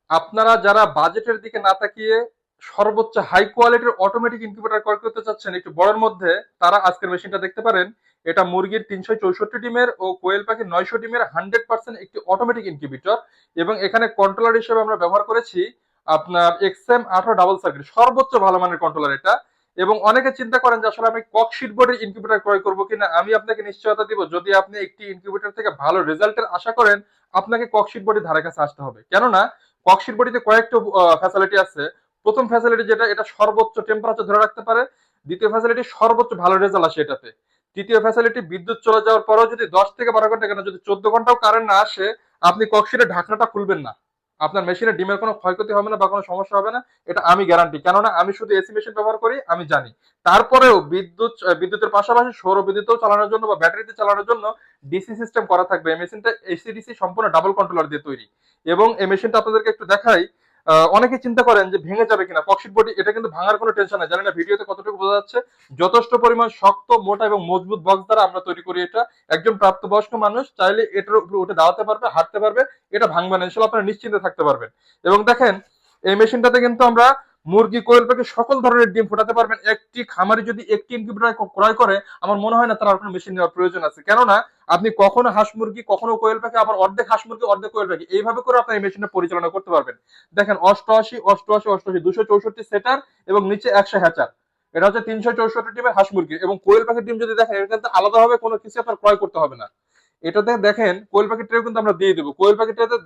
আপনারা যারা বাজেটের দিকে না তাকিয়ে সর্বোচ্চ হাই কোয়ালিটির অটোমেটিক ইনকিউবেটর ক্রয় করতে চাচ্ছেন একটু বড়ের মধ্যে, তারা আজকের মেশিনটা দেখতে পারেন। এটা মুরগির 364 ডিমের ও কোয়েল পাখির 900 ডিমের 100% একটি অটোমেটিক ইনকিউবেটর। এবং এখানে কন্ট্রোলার হিসেবে আমরা ব্যবহার করেছি আপনার এক্সএম 18 ডাবল সার্কিট, সর্বোচ্চ ভালো মানের কন্ট্রোলার এটা। এবং অনেকে চিন্তা করেন যে আসলে আমি ককশিট বোর্ডের ইনকিউবেটর ক্রয় করবো কিনা। আমি আপনাকে নিশ্চয়তা দিব, যদি আপনি একটি ইনকিউবেটর থেকে ভালো রেজাল্টের আশা করেন, আপনাকে ককশিট বোর্ডের ধারে কাছে আসতে হবে। কেননা ককশিট বডিতে কয়েকটা ফ্যাসিলিটি আছে। প্রথম ফ্যাসিলিটি যেটা, এটা সর্বোচ্চ টেম্পারেচার ধরে রাখতে পারে। দ্বিতীয় ফ্যাসিলিটি সর্বোচ্চ ভালো রেজাল্ট আসে এটাতে। তৃতীয় ফ্যাসিলিটি বিদ্যুৎ চলে যাওয়ার পরেও যদি 10 থেকে 12 ঘন্টা, কেন যদি 14 ঘন্টাও কারেন্ট না আসে, আপনি ককশিটের ঢাকনাটা খুলবেন না, আপনার মেশিনের ডিমের কোনো ক্ষয়ক্ষতি হবে না বা কোনো সমস্যা হবে না। এটা আমি গ্যারান্টি, কেননা আমি শুধু এসি মেশিন ব্যবহার করি, আমি জানি। তারপরেও বিদ্যুতের পাশাপাশি সৌর বিদ্যুতেও চালানোর জন্য বা ব্যাটারিতে চালানোর জন্য ডিসি সিস্টেম করা থাকবে। এই মেশিনটা এসি ডিসি সম্পূর্ণ ডাবল কন্ট্রোলার দিয়ে তৈরি। এবং এই মেশিনটা আপনাদেরকে একটু দেখাই। অনেকে চিন্তা করেন যে ভেঙে যাবে কিনা ককশিট বডি, এটা কিন্তু ভাঙার কোনো টেনশন নেই। জানি না ভিডিওতে কতটুকু বোঝা যাচ্ছে। যথেষ্ট পরিমাণ শক্ত, মোটা এবং মজবুত বক্স দ্বারা আমরা তৈরি করি এটা। একজন প্রাপ্তবয়স্ক মানুষ চাইলে এটার উপরে উঠে দাঁড়াতে পারবে, হাঁটতে পারবে, এটা ভাঙবে না ইনশাল্লাহ, আপনারা নিশ্চিন্তে থাকতে পারবেন। এবং দেখেন, এই মেশিনটাতে কিন্তু আমরা মুরগি, কোয়েল পাখি সকল ধরনের ডিম ফোটাতে পারবেন। একটি খামারি যদি একটি ইনকিউবেটর ক্রয় করে, আমার মনে হয় না তার আর কোনো মেশিন নেওয়ার প্রয়োজন আছে। কেননা আপনি কখনো হাঁস মুরগি, কখনো কোয়েল পাখি, আবার অর্ধেক হাঁস মুরগি অর্ধেক কোয়েল পাখি, এইভাবে করে আপনি এই মেশিনটা পরিচালনা করতে পারবেন। দেখেন, 88 88 88 264 সেটার এবং নিচে 100 হ্যাচার। এটা হচ্ছে 364 ডিমের হাঁস মুরগি। এবং কোয়েল পাখির ডিম যদি দেখেন, এটা কিন্তু আলাদাভাবে কোনো কিছু আপনার ক্রয় করতে হবে না। এটাতে দেখেন কোয়েল পাখির ট্রেও কিন্তু আমরা দিয়ে দেবো। কোয়েল পাখির ট্রেতে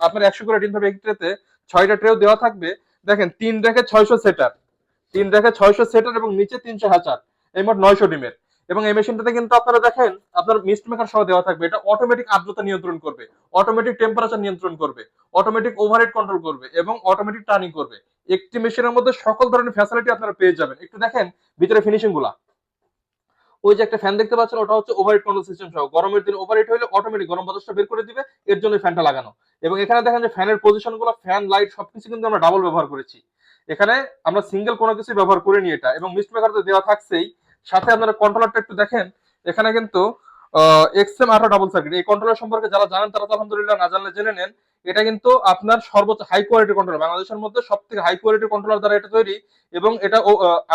আপনার 100 করে ডিম থাকবে, এক ট্রেতে 6টা ট্রেও দেওয়া থাকবে। দেখেন, 3 রেখে 600 সেটার, 3 রেখে 600 সেটার এবং নিচে 300 হ্যাচার, এই মোট 900 ডিমের। এবং এই মেশিনটাতে কিন্তু আপনারা দেখেন আপনার মিস্ট মেকার সহ দেওয়া থাকবে। এটা অটোমেটিক আর্দ্রতা নিয়ন্ত্রণ করবে, অটোমেটিক টেম্পারেচার নিয়ন্ত্রণ করবে, অটোমেটিক ওভারহেড কন্ট্রোল করবে এবং অটোমেটিক টার্নিং করবে। একটি মেশিনের মধ্যে সকল ধরনের ফ্যাসিলিটি আপনারা পেয়ে যাবেন। একটু দেখেন ভিতরে ফিনিশিং গুলা। ওই যে একটা ফ্যান দেখতে পাচ্ছেন, ওটা হচ্ছে ওভারহেড কন্ট্রোল সিস্টেম সহ। গরমের দিন ওভারহিট হলে অটোমেটিক গরম বাতাসটা বের করে দিবে, এর জন্য ফ্যানটা লাগানো। এবং এখানে দেখেন যে ফ্যানের পজিশন গুলো, ফ্যান, লাইট সবকিছু কিন্তু আমরা ডাবল ব্যবহার করেছি। এখানে আমরা সিঙ্গেল কোনো কিছু ব্যবহার করিনি এটা। এবং মিস্ট মেকার তো দেওয়া থাকছেই, সাথে আপনারা কন্ট্রোলারটা একটু দেখেন। এখানে কিন্তু এক্সএম 18 ডাবল সার্কিট, এই কন্ট্রোলার সম্পর্কে যারা জানেন তারা তো আলহামদুলিল্লাহ, না জানলে জেনে নেন। এটা কিন্তু আপনার সর্বোচ্চ হাই কোয়ালিটি কন্ট্রোলার, বাংলাদেশের মধ্যে সব থেকে হাই কোয়ালিটি কন্ট্রোলার দ্বারা এটা তৈরি। এবং এটা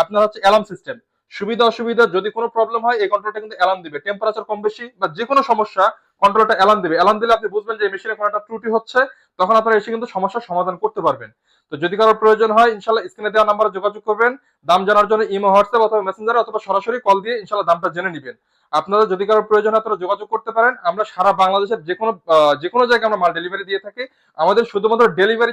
আপনার হচ্ছে অ্যালার্ম সিস্টেম। সুবিধা অসুবিধা, যদি কোনো প্রবলেম হয় এই কন্ট্রোলটা কিন্তু অ্যালার্ম দিবে। টেম্পারেচার কম বেশি বা যে কোনো সমস্যা, কন্ট্রোলটা অ্যালার্ম দিবে। অ্যালার্ম দিলে আপনি বুঝবেন যে এই মেশিনে কোনো একটা ত্রুটি হচ্ছে, তখন আপনারা এসে কিন্তু সমস্যার সমাধান করতে পারবেন। তো যদি কারোর প্রয়োজন হয়, ইনশাল্লাহ স্ক্রিনে দেওয়া নাম্বারে যোগাযোগ করবেন। দাম জানার জন্য ইমো, হোয়াটসঅ্যাপ অথবা মেসেঞ্জারে অথবা সরাসরি কল দিয়ে ইনশাল্লাহ দামটা জেনে নেবেন। আপনারা যদি কারোর প্রয়োজন হয় তারা যোগাযোগ করতে পারেন। আমরা সারা বাংলাদেশের যে কোনো জায়গায় আমরা মাল ডেলিভারি দিয়ে থাকি। আমাদের শুধুমাত্র ডেলিভারি